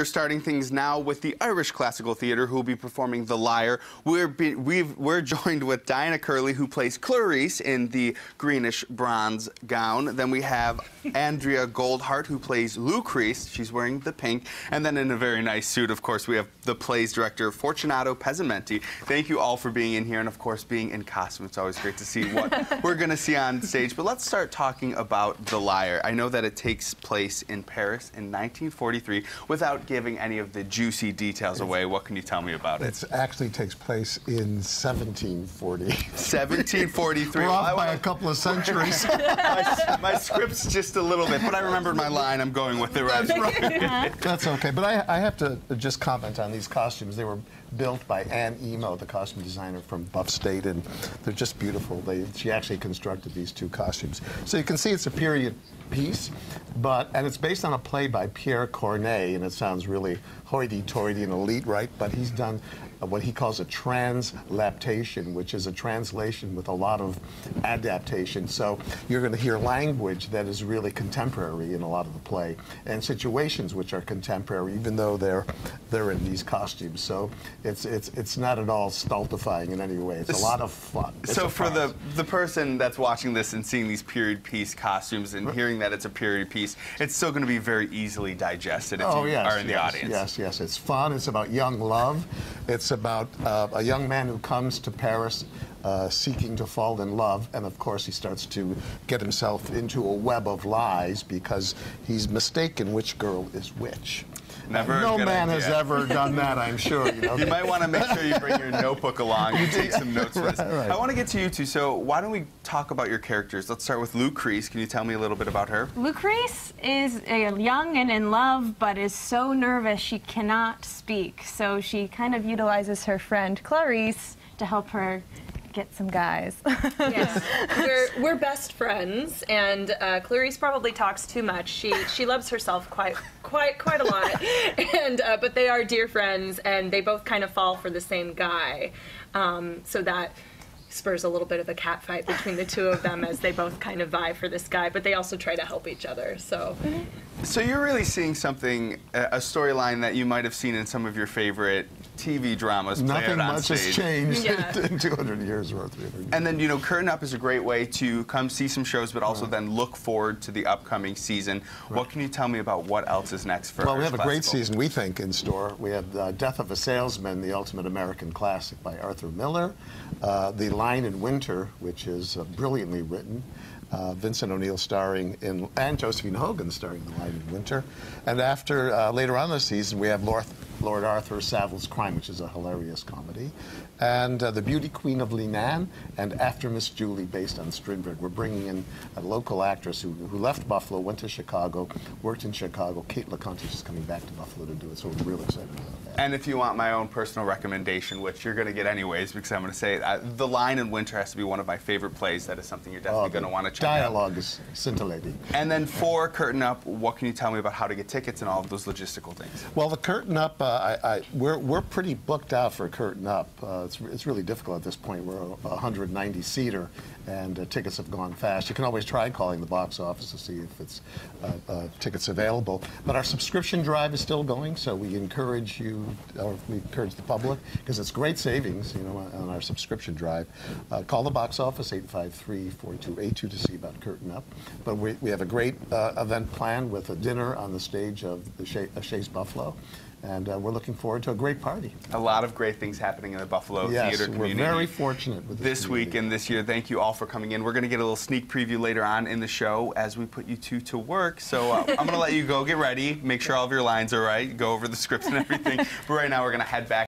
We're starting things now with the Irish Classical Theatre, who will be performing The Liar. We're joined with Diana Curley, who plays Clarice in the greenish bronze gown. Then we have Andrea Goldhart, who plays Lucrece. She's wearing the pink. And then in a very nice suit, of course, we have the play's director, Fortunato Pezzamenti. Thank you all for being in here and, of course, being in costume. It's always great to see what we're going to see on stage. But let's start talking about The Liar. I know that it takes place in Paris in 1943. Without giving any of the juicy details away, what can you tell me about it? It actually takes place in 1740. 1743. We're off by a couple of centuries. my script's just a little bit, but I remembered my line. I'm going with it, right? That's right. That's okay. But I have to just comment on these costumes. They were built by Anne Emo, the costume designer from Buff State, and they're just beautiful. She actually constructed these two costumes. So you can see it's a period piece, and it's based on a play by Pierre Corneille, and it sounds really hoity-toity and elite, right? But he's done what he calls a translaptation, which is a translation with a lot of adaptation. So you're going to hear language that is really contemporary in a lot of the play, and situations which are contemporary, even though they're in these costumes. So it's not at all stultifying in any way. It's a lot of fun. So for the person that's watching this and seeing these period piece costumes and hearing that it's a period piece, it's still going to be very easily digested if you are in the audience. Yes, it's fun. It's about young love. It's about a young man who comes to Paris seeking to fall in love, and of course he starts to get himself into a web of lies because he's mistaken which girl is which. No man has ever done that, I'm sure. You might want to make sure you bring your notebook along and take some notes for us. Right. I want to get to you two, so why don't we talk about your characters? Let's start with Lucrece. Can you tell me a little bit about her? Lucrece is young and in love, but is so nervous she cannot speak. So she kind of utilizes her friend Clarice to help her get some guys. Yes, we're best friends, and Clarice probably talks too much. She loves herself quite a lot, and but they are dear friends, and they both kind of fall for the same guy. So that spurs a little bit of a cat fight between the two of them as they both kind of vie for this guy, but they also try to help each other. So you're really seeing something, a storyline that you might have seen in some of your favorite TV dramas play out on stage. Nothing much has changed in 200 years or 300 years. And then, Curtain Up is a great way to come see some shows, but also then look forward to the upcoming season. What can you tell me about what else is next for Well, we have a great season, we think, in store. We have Death of a Salesman, the ultimate American classic by Arthur Miller, The Lion in Winter, which is brilliantly written, Vincent O'Neill starring in, and Josephine Hogan starring in The Lion in Winter. And after, later on this season, we have Lord Arthur Savile's Crime, which is a hilarious comedy, and The Beauty Queen of Leenane, and After Miss Julie, based on Strindberg. We're bringing in a local actress who left Buffalo, went to Chicago, worked in Chicago. Kate LeConte is coming back to Buffalo to do it, so we're really excited about that. And if you want my own personal recommendation, which you're going to get anyways, because I'm going to say it, The Lion in Winter has to be one of my favorite plays. That is something you're definitely going to want to check out. Dialogue is scintillating. And then for Curtain Up, what can you tell me about how to get tickets and all of those logistical things? Well, the Curtain Up, we're pretty booked out for Curtain Up. It's really difficult at this point. We're a 190-seater, and tickets have gone fast. You can always try calling the box office to see if it's tickets available. But our subscription drive is still going, so we encourage you, or we encourage the public, because it's great savings, on our subscription drive. Call the box office, 853-4282, to see about Curtain Up. But we have a great event planned with a dinner on the stage of the Shays Buffalo. And we're looking forward to a great party. A lot of great things happening in the Buffalo theater community. We're very fortunate with this week and this year. Thank you all for coming in. We're going to get a little sneak preview later on in the show as we put you two to work. So I'm going to let you go get ready, make sure all of your lines are right, go over the scripts and everything. But right now we're going to head back.